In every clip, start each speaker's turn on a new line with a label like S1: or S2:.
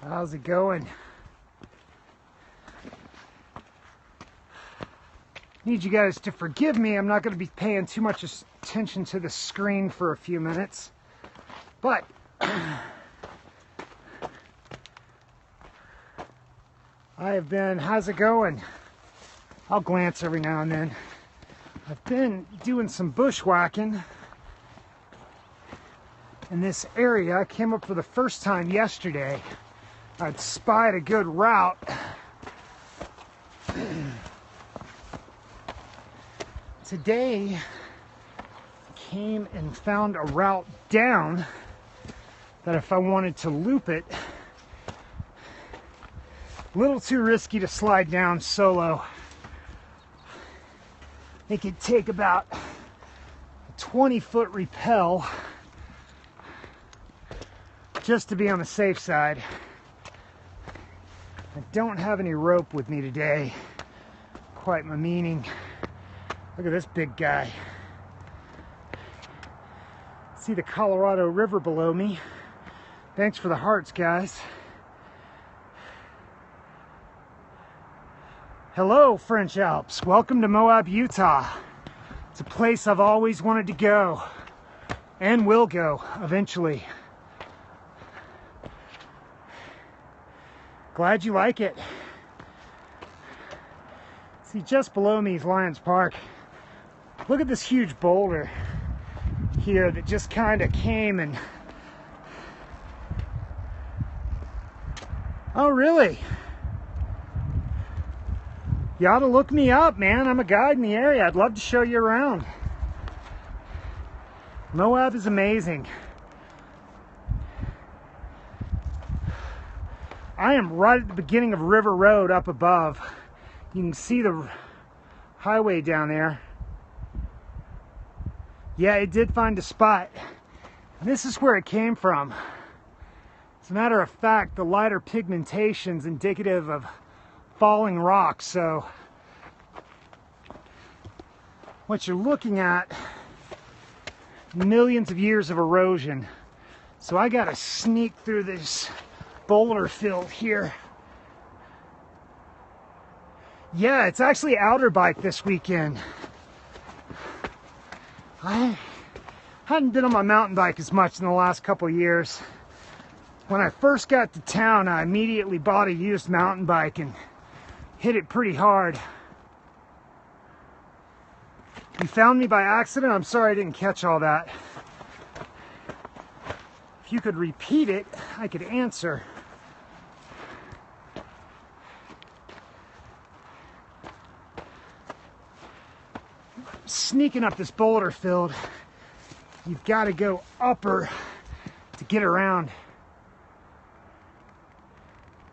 S1: How's it going? Need you guys to forgive me. I'm not going to be paying too much attention to the screen for a few minutes. But I have been, how's it going? I'll glance every now and then. I've been doing some bushwhacking in this area. I came up for the first time yesterday. I'd spied a good route. Today, I came and found a route down that if I wanted to loop it, a little too risky to slide down solo. It could take about a 20-foot rappel just to be on the safe side. I don't have any rope with me today. Quite my meaning. Look at this big guy. See the Colorado River below me. Thanks for the hearts, guys. Hello, French Alps. Welcome to Moab, Utah. It's a place I've always wanted to go and will go eventually. Glad you like it. See, just below me is Lions Park. Look at this huge boulder here that just kind of came and... Oh, really? You ought to look me up, man. I'm a guide in the area. I'd love to show you around. Moab is amazing. I am right at the beginning of River Road up above. You can see the highway down there. Yeah, it did find a spot. This is where it came from. As a matter of fact, the lighter pigmentation is indicative of falling rocks. So what you're looking at, millions of years of erosion. So I gotta sneak through this boulder field here. Yeah, it's actually outer bike this weekend. I hadn't been on my mountain bike as much in the last couple of years. When I first got to town, I immediately bought a used mountain bike and hit it pretty hard. You found me by accident? I'm sorry I didn't catch all that. If you could repeat it, I could answer. Sneaking up this boulder field, you've got to go upper to get around.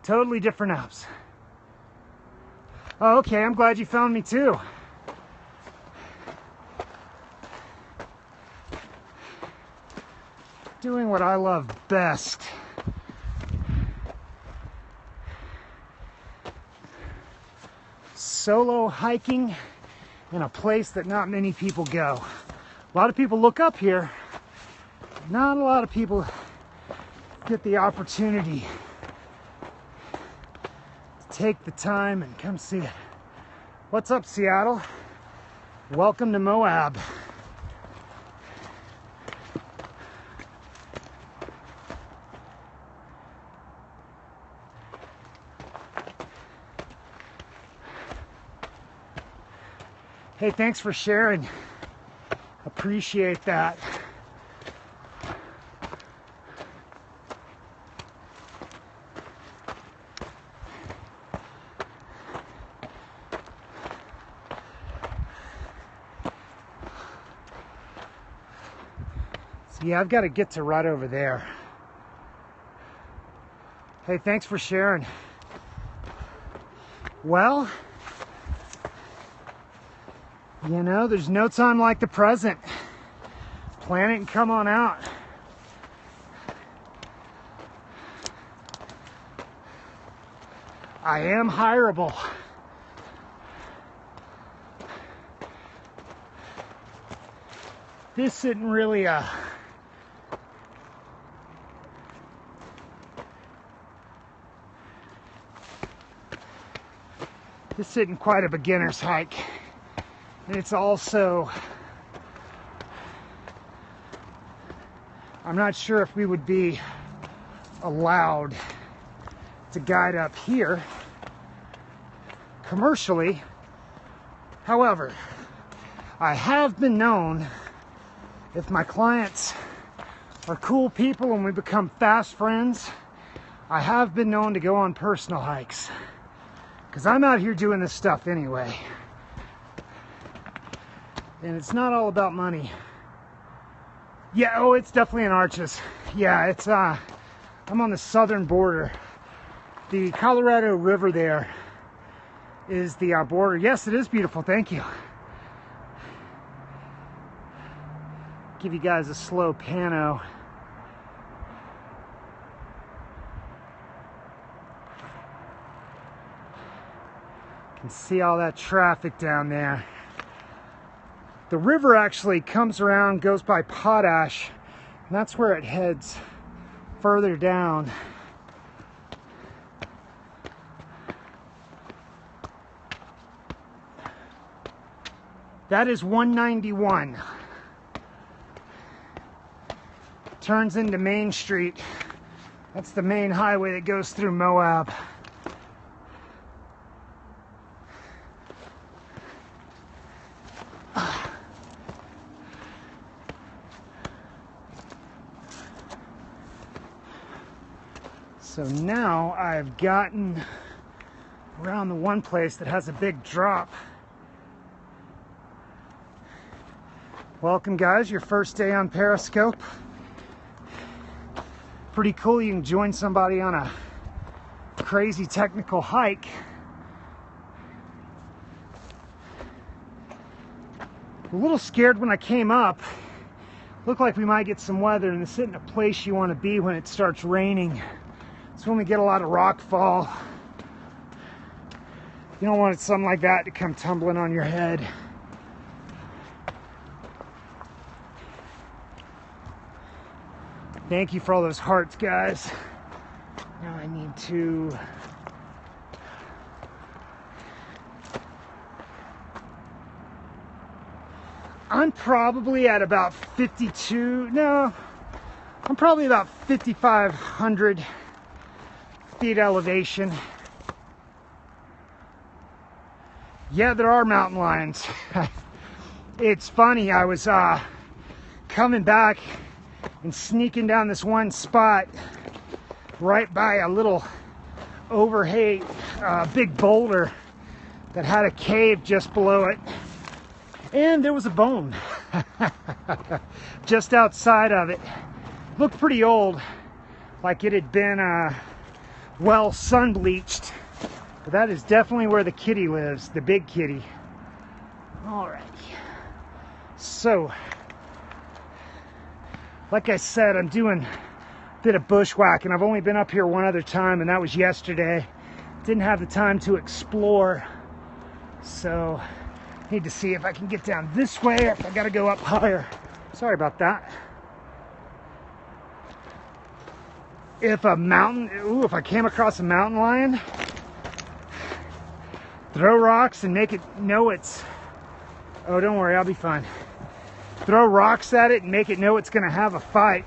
S1: Totally different Alps. Oh, okay, I'm glad you found me too. Doing what I love best. Solo hiking in a place that not many people go. A lot of people look up here. Not a lot of people get the opportunity to take the time and come see it. What's up, Seattle? Welcome to Moab. Hey, thanks for sharing. Appreciate that. So yeah, I've got to get to right over there. Hey, thanks for sharing. Well, you know, there's no time like the present. Plan it and come on out. I am hireable. This isn't really This isn't quite a beginner's hike. And it's also, I'm not sure if we would be allowed to guide up here commercially. However, I have been known, if my clients are cool people and we become fast friends, I have been known to go on personal hikes. Because I'm out here doing this stuff anyway. And it's not all about money. Yeah, oh, it's definitely in Arches. Yeah, it's, I'm on the southern border. The Colorado River there is the border. Yes, it is beautiful, thank you. Give you guys a slow pano. Can see all that traffic down there. The river actually comes around, goes by Potash, and that's where it heads further down. That is 191. Turns into Main Street. That's the main highway that goes through Moab. So now I've gotten around the one place that has a big drop. Welcome guys, your first day on Periscope. Pretty cool, you can join somebody on a crazy technical hike. A little scared when I came up. Looked like we might get some weather, and this isn't a place you want to be when it starts raining. It's when we get a lot of rock fall. You don't want something like that to come tumbling on your head. Thank you for all those hearts, guys. Now I need to... I'm probably at about 52, no, I'm probably about 5,500 feet elevation. Yeah, there are mountain lions. It's funny, I was coming back and sneaking down this one spot right by a little overhang, big boulder that had a cave just below it. And there was a bone just outside of it. Looked pretty old, like it had been well sun bleached. But that is definitely where the kitty lives, the big kitty. Alrighty. So, like I said, I'm doing a bit of bushwhacking. I've only been up here one other time, and that was yesterday. Didn't have the time to explore. So, need to see if I can get down this way or if I gotta go up higher. Sorry about that. If I came across a mountain lion, throw rocks and make it know it's, oh, don't worry, I'll be fine. Throw rocks at it and make it know it's gonna have a fight.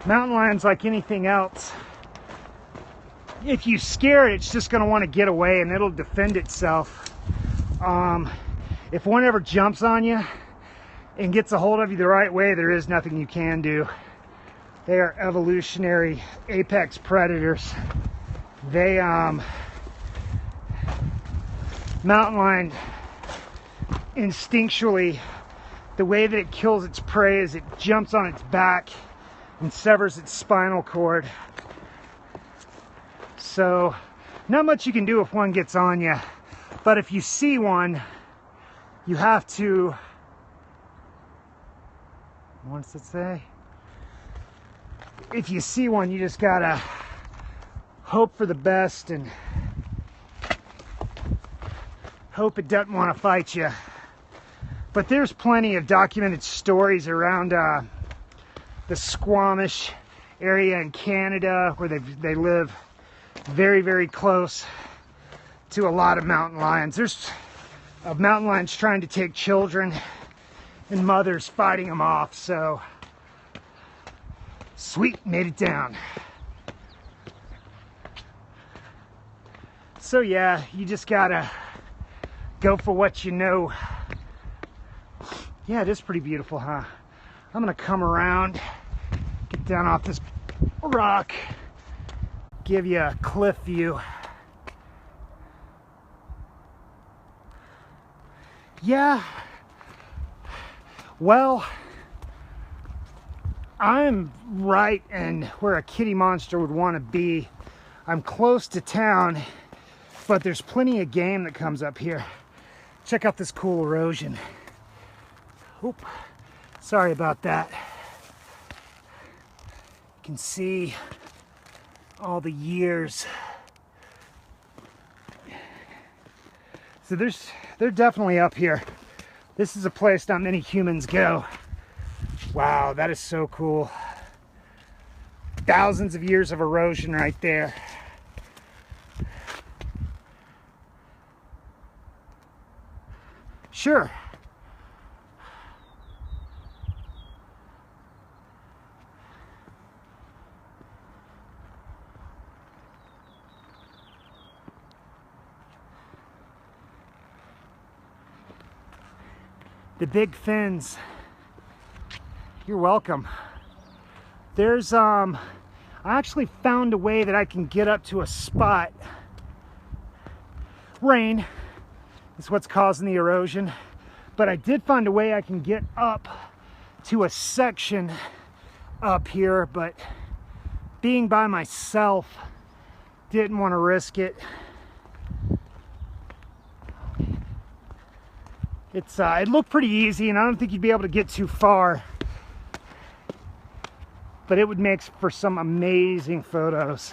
S1: Mountain lions, like anything else, if you scare it, it's just gonna wanna get away and it'll defend itself. If one ever jumps on you and gets a hold of you the right way, there is nothing you can do. They are evolutionary apex predators. They, mountain lion, instinctually, the way that it kills its prey is it jumps on its back and severs its spinal cord. So, not much you can do if one gets on you. But if you see one, you have to, what does it say? If you see one, you just gotta hope for the best and hope it doesn't want to fight you. But there's plenty of documented stories around the Squamish area in Canada where they live very, very close to a lot of mountain lions. There's mountain lions trying to take children and mothers fighting them off. So sweet, made it down. So yeah, you just gotta go for what you know. Yeah, it is pretty beautiful, huh? I'm gonna come around, get down off this rock, give you a cliff view. Yeah, well, I'm right in where a kitty monster would want to be. I'm close to town, but there's plenty of game that comes up here. Check out this cool erosion. Oop, sorry about that. You can see all the years. So they're definitely up here. This is a place not many humans go. Wow, that is so cool. Thousands of years of erosion right there. Sure. The big fins. You're welcome. There's I actually found a way that I can get up to a spot. Rain is what's causing the erosion, but I did find a way I can get up to a section up here, but being by myself, didn't want to risk it. It looked pretty easy, and I don't think you'd be able to get too far, but it would make for some amazing photos.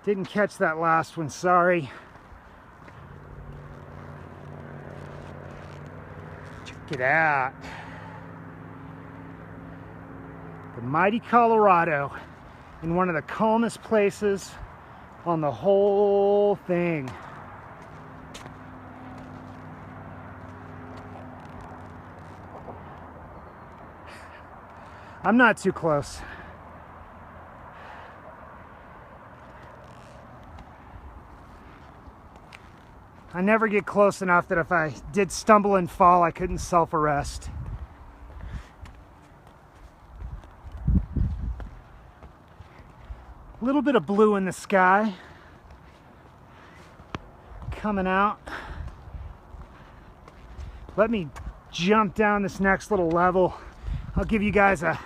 S1: Didn't catch that last one, sorry. Check it out. The mighty Colorado, in one of the calmest places on the whole thing. I'm not too close. I never get close enough that if I did stumble and fall, I couldn't self-arrest. A little bit of blue in the sky coming out. Let me jump down this next little level. I'll give you guys a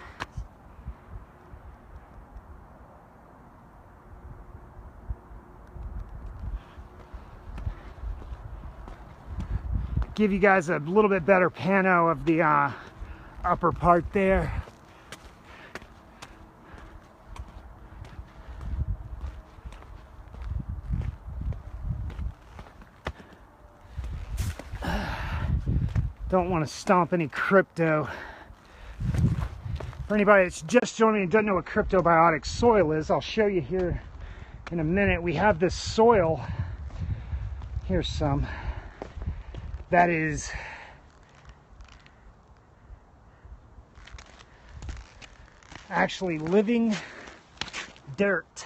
S1: little bit better pano of the upper part there. Don't want to stomp any crypto. For anybody that's just joined me and doesn't know what cryptobiotic soil is, I'll show you here in a minute. We have this soil, here's some, that is actually living dirt.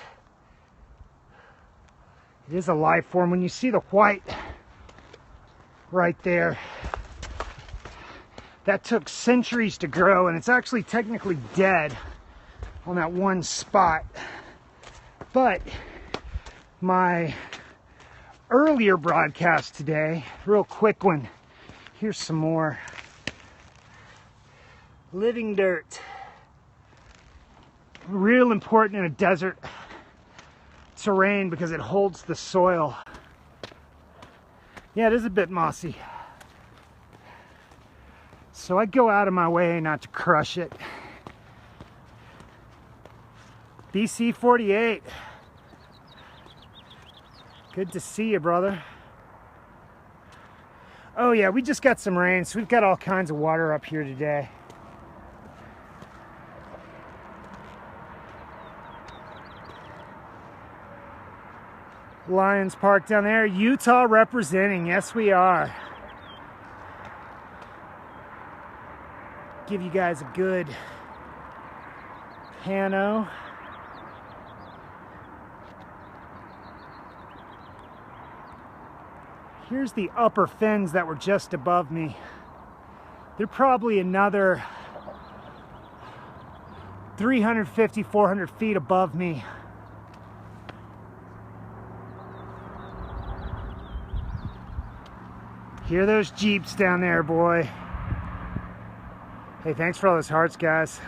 S1: It is a life form. When you see the white right there, that took centuries to grow, and it's actually technically dead on that one spot. But my earlier broadcast today, real quick one, here's some more. Living dirt. Real important in a desert terrain because it holds the soil. Yeah, it is a bit mossy. So I go out of my way not to crush it. BC 48. Good to see you, brother. Oh yeah, we just got some rain, so we've got all kinds of water up here today. Lions Park down there. Utah representing. Yes, we are. Give you guys a good pano. Here's the upper fins that were just above me. They're probably another 350, 400 feet above me. Hear those Jeeps down there, boy. Hey, thanks for all those hearts, guys.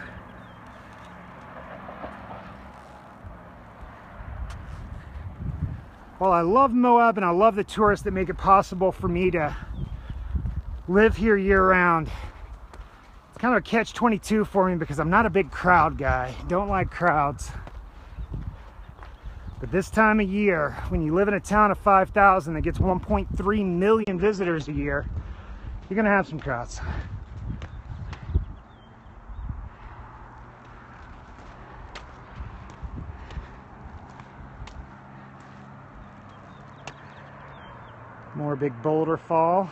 S1: Well, I love Moab and I love the tourists that make it possible for me to live here year-round. It's kind of a catch-22 for me because I'm not a big crowd guy. Don't like crowds. But this time of year, when you live in a town of 5,000 that gets 1.3 million visitors a year, you're gonna have some crowds. More big boulder fall.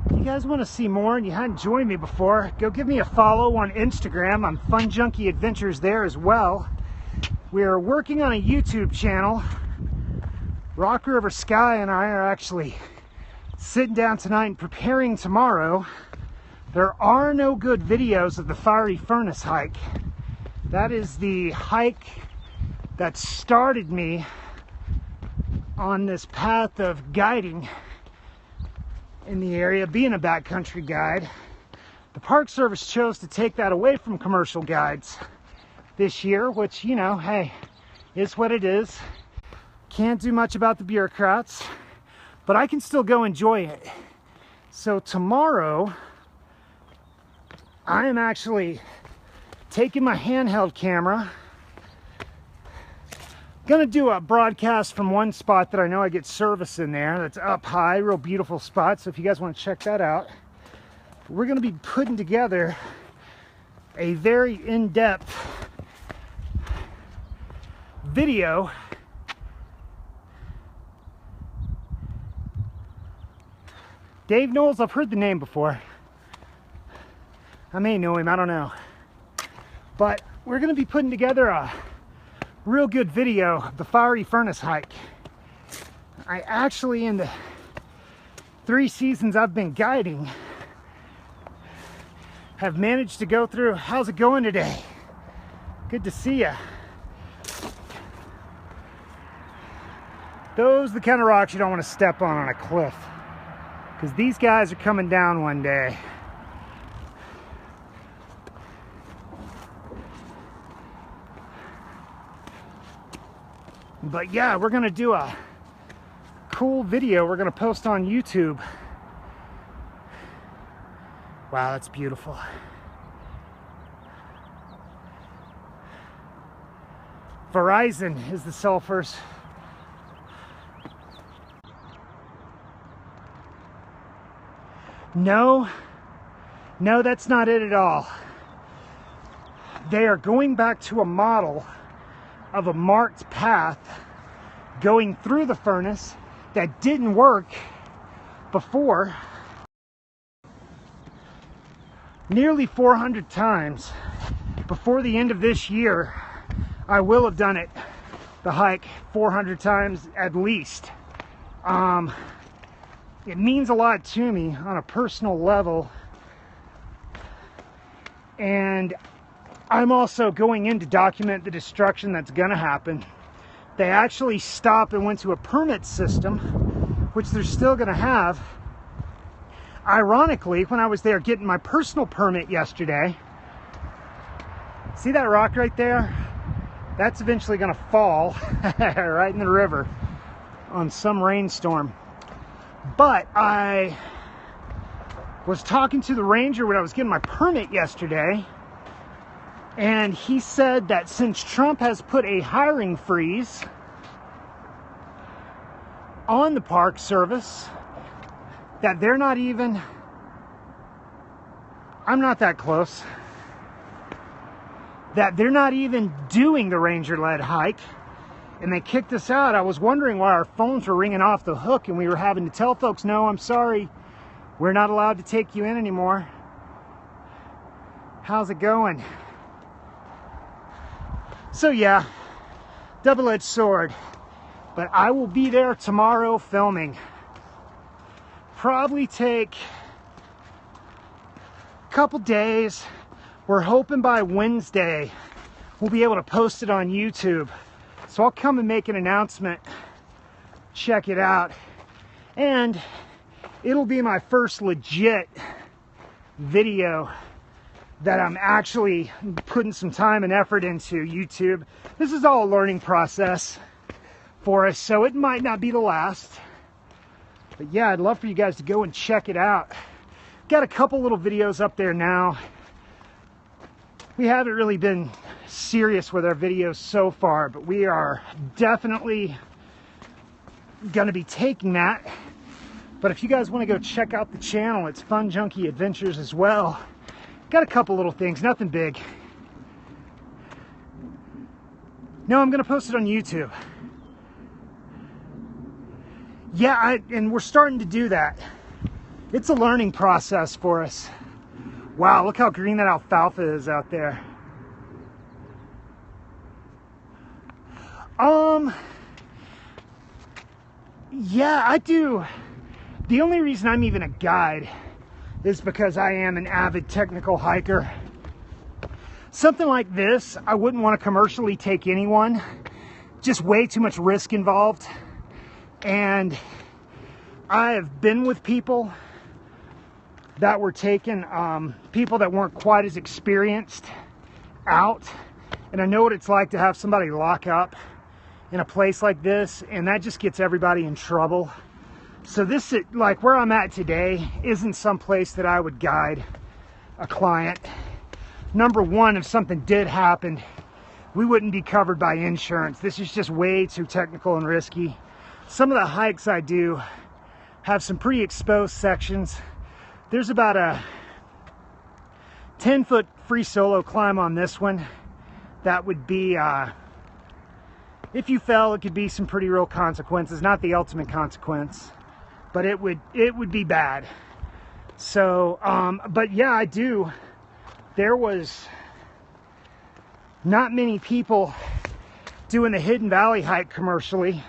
S1: If you guys want to see more and you hadn't joined me before, go give me a follow on Instagram. I'm Fun Junkie Adventures there as well. We are working on a YouTube channel. Rock River Sky and I are actually sitting down tonight and preparing tomorrow. There are no good videos of the Fiery Furnace hike. That is the hike that started me on this path of guiding in the area, being a backcountry guide. The Park Service chose to take that away from commercial guides this year, which, you know, hey, is what it is. Can't do much about the bureaucrats, but I can still go enjoy it. So tomorrow, I am actually taking my handheld camera. Gonna do a broadcast from one spot that I know I get service in there. That's up high, real beautiful spot. So if you guys want to check that out, we're gonna be putting together a very in-depth video Dave Knowles, I've heard the name before. I may know him, I don't know. But we're gonna be putting together a real good video of the Fiery Furnace hike. I actually, in the 3 seasons I've been guiding, have managed to go through. How's it going today? Good to see ya. Those are the kind of rocks you don't want to step on a cliff, because these guys are coming down one day. But yeah, we're gonna do a cool video we're gonna post on YouTube. Wow, that's beautiful. Verizon is the sulfurs. No, that's not it at all. They are going back to a model of a marked path going through the furnace that didn't work before. Nearly 400 times before the end of this year, I will have done it, the hike, 400 times at least. It means a lot to me on a personal level, and I'm also going in to document the destruction that's gonna happen. They actually stopped and went to a permit system, which they're still gonna have. Ironically, when I was there getting my personal permit yesterday, see that rock right there? That's eventually gonna fall right in the river on some rainstorm. But I was talking to the ranger when I was getting my permit yesterday, and he said that since Trump has put a hiring freeze on the Park Service, that they're not even, I'm not that close. that they're not even doing the ranger-led hike, and they kicked us out. I was wondering why our phones were ringing off the hook and we were having to tell folks, no, I'm sorry, we're not allowed to take you in anymore. How's it going? So yeah, double-edged sword. But I will be there tomorrow filming. Probably take a couple days. We're hoping by Wednesday we'll be able to post it on YouTube. So I'll come and make an announcement. Check it out. And it'll be my first legit video that I'm actually putting some time and effort into YouTube. This is all a learning process for us, so it might not be the last. But yeah, I'd love for you guys to go and check it out. Got a couple little videos up there now. We haven't really been serious with our videos so far, but we are definitely going to be taking that. But if you guys want to go check out the channel, it's Fun Junkie Adventures as well. Got a couple little things, nothing big. No, I'm going to post it on YouTube. Yeah, and we're starting to do that. It's a learning process for us. Wow, look how green that alfalfa is out there. Yeah, I do. The only reason I'm even a guide is because I am an avid technical hiker. Something like this, I wouldn't want to commercially take anyone. Just way too much risk involved. And I have been with people that were taken, people that weren't quite as experienced out. And I know what it's like to have somebody lock up in a place like this, and that just gets everybody in trouble. So this, like where I'm at today, isn't some place that I would guide a client. Number one, if something did happen, we wouldn't be covered by insurance. This is just way too technical and risky. Some of the hikes I do have some pretty exposed sections. There's about a 10-foot free solo climb on this one. That would be, if you fell, it could be some pretty real consequences. Not the ultimate consequence, but it would be bad. So, but yeah, I do. There was not many people doing the Hidden Valley hike commercially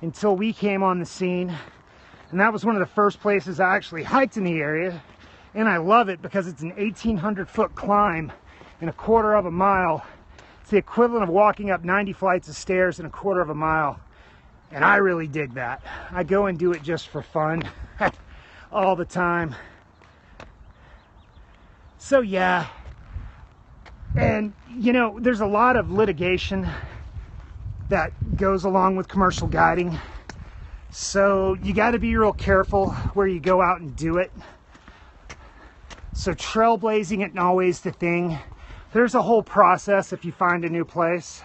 S1: until we came on the scene. And that was one of the first places I actually hiked in the area. And I love it because it's an 1,800-foot climb in a quarter of a mile. It's the equivalent of walking up 90 flights of stairs in a quarter of a mile. And I really dig that. I go and do it just for fun all the time. So yeah. And you know, there's a lot of litigation that goes along with commercial guiding. So you got to be real careful where you go out and do it. So trailblazing isn't always the thing. There's a whole process if you find a new place.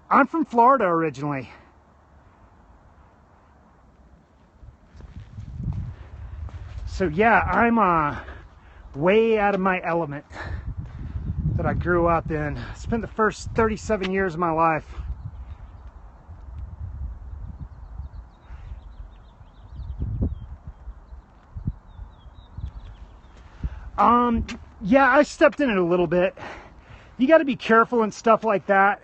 S1: I'm from Florida originally. So yeah, I'm way out of my element that I grew up in. I spent the first 37 years of my life. Yeah, I stepped in it a little bit. You got to be careful and stuff like that.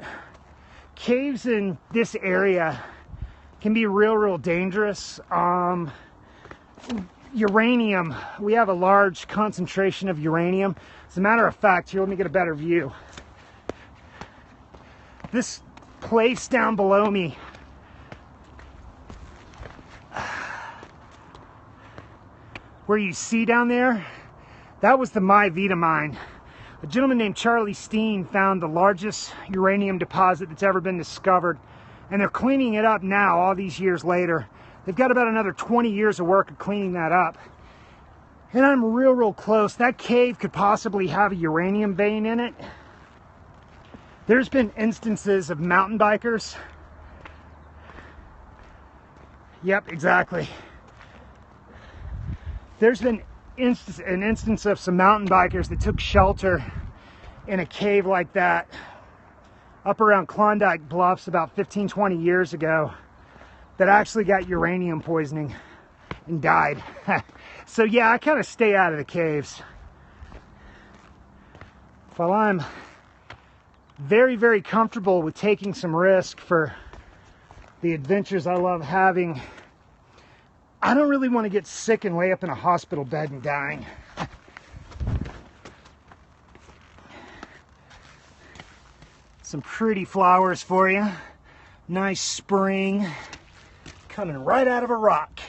S1: Caves in this area can be real dangerous. Uranium, we have a large concentration of uranium. As a matter of fact, here, let me get a better view. This place down below me, where you see down there, that was the My Vita mine. A gentleman named Charlie Steen found the largest uranium deposit that's ever been discovered, and they're cleaning it up now all these years later. They've got about another 20 years of work of cleaning that up. And I'm real close. That cave could possibly have a uranium vein in it. There's been instances of mountain bikers. Yep, exactly. There's been an instance of some mountain bikers that took shelter in a cave like that up around Klondike Bluffs about 15-20 years ago that actually got uranium poisoning and died. So yeah, I kind of stay out of the caves. While I'm very, very comfortable with taking some risk for the adventures I love having, I don't really want to get sick and lay up in a hospital bed and dying. Some pretty flowers for you. Nice spring coming right out of a rock.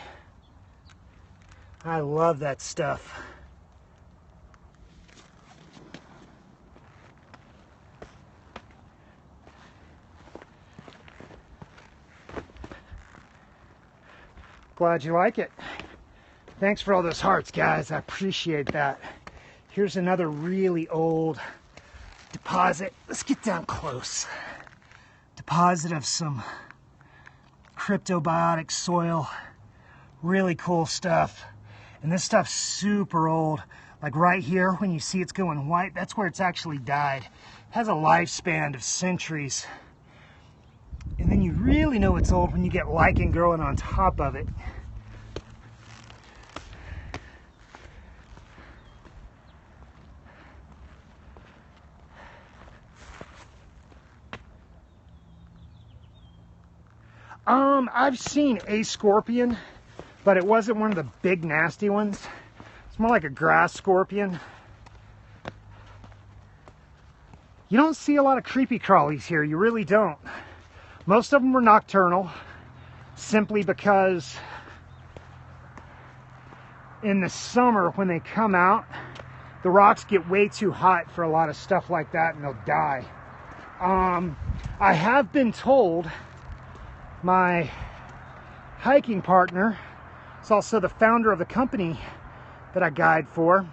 S1: I love that stuff. Glad you like it. Thanks for all those hearts, guys. I appreciate that. Here's another really old deposit. Let's get down close. Deposit of some cryptobiotic soil. Really cool stuff. And this stuff's super old. Like right here, when you see it's going white, that's where it's actually died. It has a lifespan of centuries. And then you really know it's old when you get lichen growing on top of it. I've seen a scorpion, but it wasn't one of the big nasty ones. It's more like a grass scorpion. You don't see a lot of creepy crawlies here, you really don't. Most of them were nocturnal, simply because in the summer when they come out, the rocks get way too hot for a lot of stuff like that and they'll die. I have been told, my hiking partner is also the founder of the company that I guide for.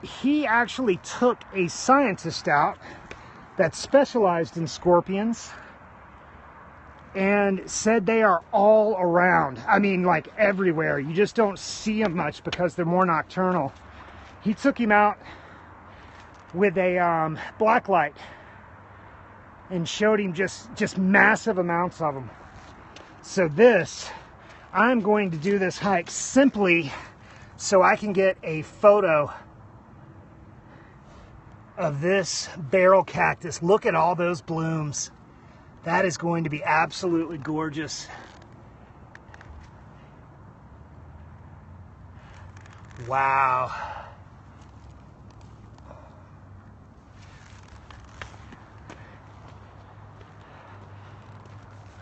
S1: He actually took a scientist out that specialized in scorpions and said they are all around. I mean, like everywhere. You just don't see them much because they're more nocturnal. He took him out with a black light and showed him just massive amounts of them. So I'm going to do this hike simply so I can get a photo of this barrel cactus. Look at all those blooms. That is going to be absolutely gorgeous. Wow.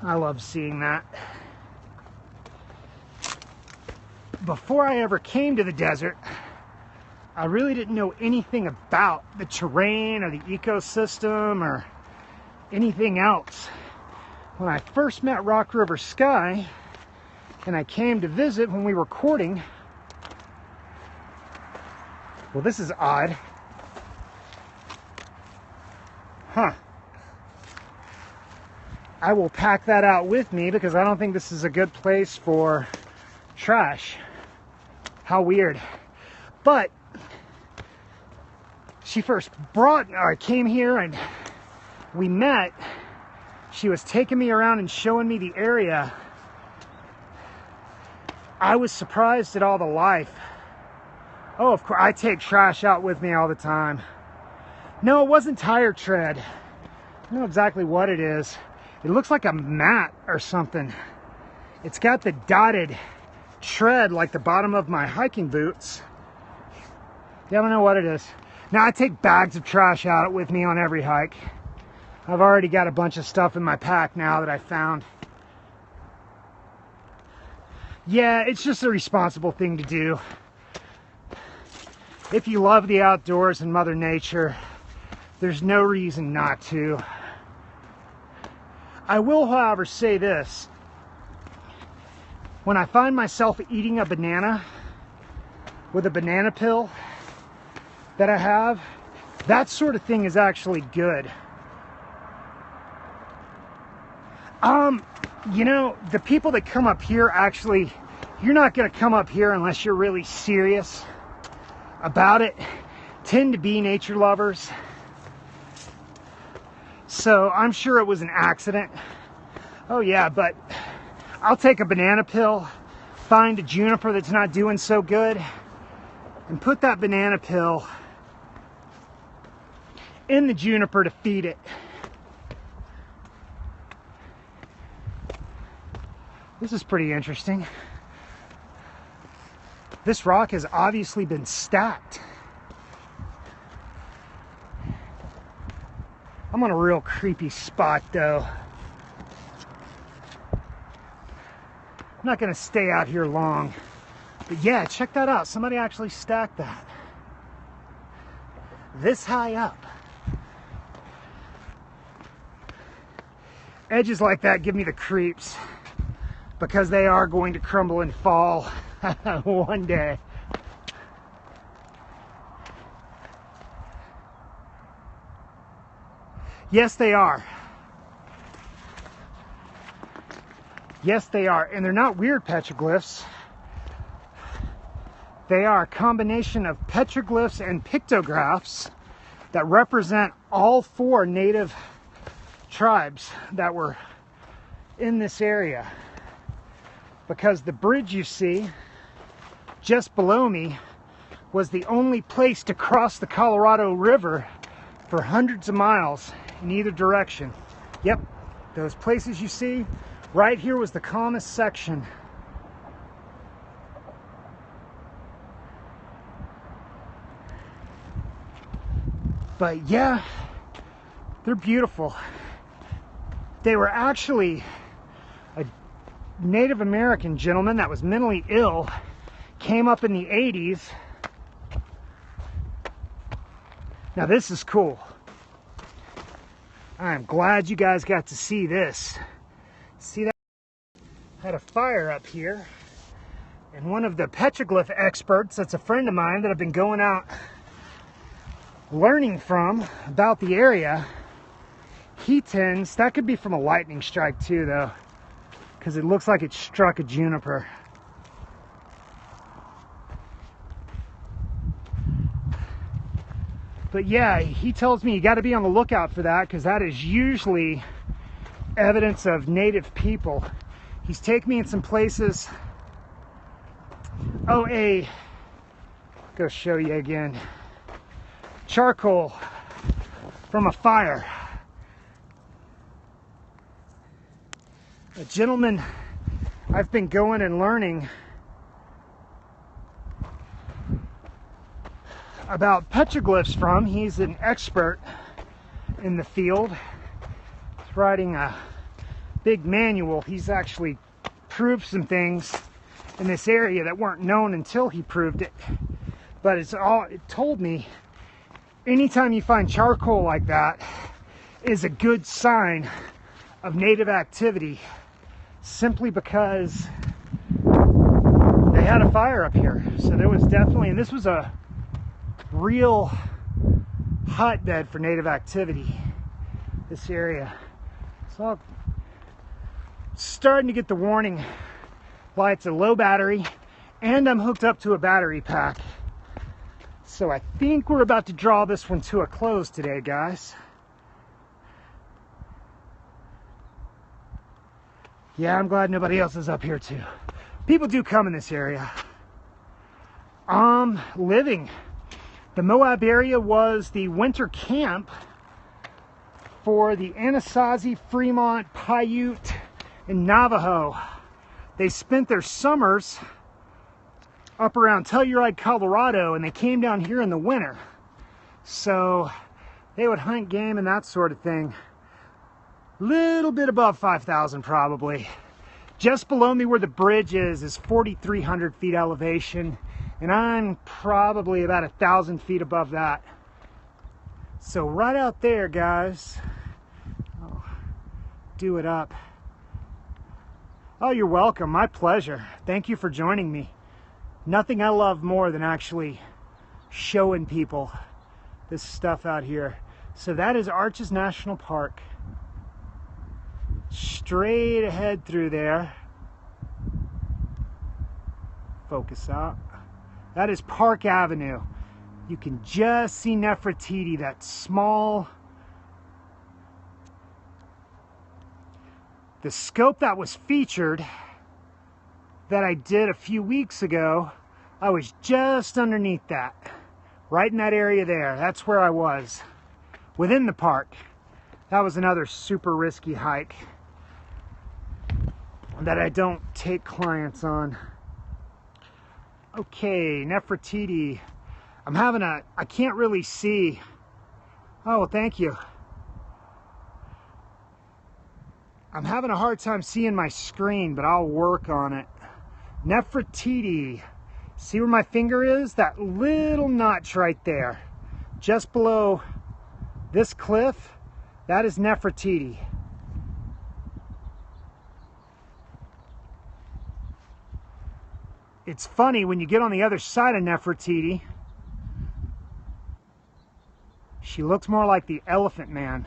S1: I love seeing that. Before I ever came to the desert, I really didn't know anything about the terrain or the ecosystem or anything else. When I first met Rock River Sky and I came to visit when we were courting, well, this is odd. Huh. I will pack that out with me because I don't think this is a good place for trash. How weird. But she first came here and we met. She was taking me around and showing me the area. I was surprised at all the life. Oh, of course, I take trash out with me all the time. No, it wasn't tire tread. I don't know exactly what it is. It looks like a mat or something. It's got the dotted tread like the bottom of my hiking boots. Yeah, I don't know what it is. Now, I take bags of trash out with me on every hike. I've already got a bunch of stuff in my pack now that I found. Yeah, it's just a responsible thing to do. If you love the outdoors and Mother Nature, there's no reason not to. I will, however, say this. When I find myself eating a banana with a banana peel that I have, that sort of thing is actually good. You know, the people that come up here actually you're not going to come up here unless you're really serious about it. Tend to be nature lovers. So I'm sure it was an accident. Oh yeah, but I'll take a banana peel, find a juniper that's not doing so good, and put that banana peel in the juniper to feed it. This is pretty interesting. This rock has obviously been stacked. I'm on a real creepy spot though. I'm not gonna stay out here long. But yeah, check that out. Somebody actually stacked that. This high up. Edges like that give me the creeps because they are going to crumble and fall one day. Yes, they are. Yes, they are. And they're not weird petroglyphs. They are a combination of petroglyphs and pictographs that represent all 4 native tribes that were in this area. Because the bridge you see just below me was the only place to cross the Colorado River for hundreds of miles in either direction. Yep, those places you see right here was the calmest section. But yeah, they're beautiful. They were actually a Native American gentleman that was mentally ill, came up in the 80s. Now this is cool. I'm glad you guys got to see this. See that? Had a fire up here, and one of the petroglyph experts, that's a friend of mine that I've been going out learning from about the area, he tends, that could be from a lightning strike too though, because it looks like it struck a juniper. But yeah, he tells me you got to be on the lookout for that because that is usually evidence of native people. He's taken me in some places. Oh, go show you again. Charcoal from a fire. A gentleman I've been going and learning about petroglyphs from. He's an expert in the field. He's writing a big manual. He's actually proved some things in this area that weren't known until he proved it. But it told me anytime you find charcoal like that is a good sign of native activity, simply because they had a fire up here. So there was definitely, and this was a real hotbed for native activity, this area. So I'm starting to get the warning lights, a low battery, and I'm hooked up to a battery pack. So I think we're about to draw this one to a close today, guys. Yeah, I'm glad nobody else is up here too. People do come in this area. Living. The Moab area was the winter camp for the Anasazi, Fremont, Paiute, and Navajo. They spent their summers up around Telluride, Colorado, and they came down here in the winter. So they would hunt game and that sort of thing. Little bit above 5,000 probably. Just below me where the bridge is 4,300 feet elevation, and I'm probably about 1,000 feet above that. So right out there, guys. Oh, do it up. Oh, you're welcome. My pleasure. Thank you for joining me. Nothing I love more than actually showing people this stuff out here. So that is Arches National Park. Straight ahead through there. focus out. That is Park Avenue. You can just see Nefertiti, that small. The scope that was featured that I did a few weeks ago, I was just underneath that, right in that area there. That's where I was, within the park. That was another super risky hike that I don't take clients on. Okay, Nefertiti. I can't really see. Oh, well, thank you. I'm having a hard time seeing my screen, but I'll work on it. Nefertiti. See where my finger is? That little notch right there, just below this cliff, that is Nefertiti. It's funny, when you get on the other side of Nefertiti, she looks more like the Elephant Man.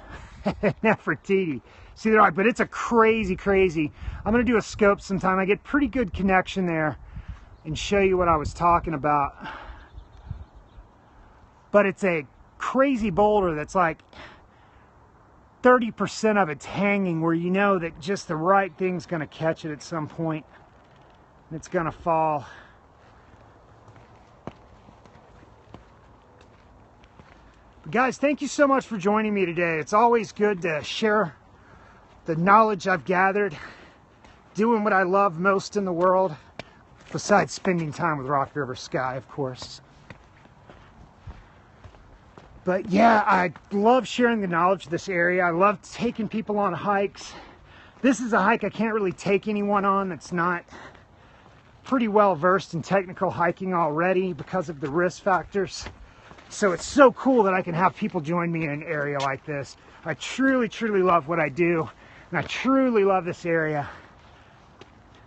S1: Nefertiti. See, they're like, but it's a crazy. I'm going to do a scope sometime. I get pretty good connection there and show you what I was talking about. But it's a crazy boulder that's like 30% of it's hanging, where you know that just the right thing's going to catch it at some point and it's going to fall. But guys, thank you so much for joining me today. It's always good to share the knowledge I've gathered, doing what I love most in the world, besides spending time with Rock River Sky, of course. But yeah, I love sharing the knowledge of this area. I love taking people on hikes. This is a hike I can't really take anyone on that's not pretty well versed in technical hiking already because of the risk factors. So it's so cool that I can have people join me in an area like this. I truly love what I do, and I truly love this area.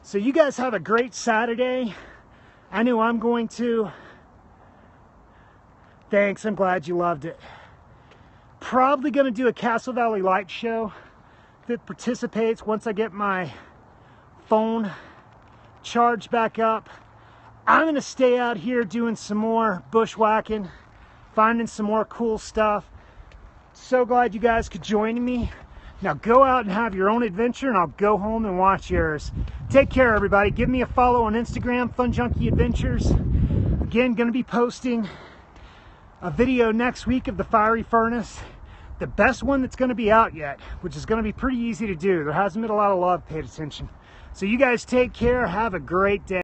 S1: So you guys have a great Saturday. I know I'm going to. Thanks, I'm glad you loved it. Probably going to do a Castle Valley Light show that participates once I get my phone charged back up. I'm going to stay out here doing some more bushwhacking, finding some more cool stuff. So glad you guys could join me. Now go out and have your own adventure, and I'll go home and watch yours. Take care, everybody. Give me a follow on Instagram, Fun Junkie Adventures. Again, going to be posting a video next week of the fiery furnace, the best one that's going to be out yet, which is going to be pretty easy to do. There hasn't been a lot of love paid attention. So you guys take care. Have a great day.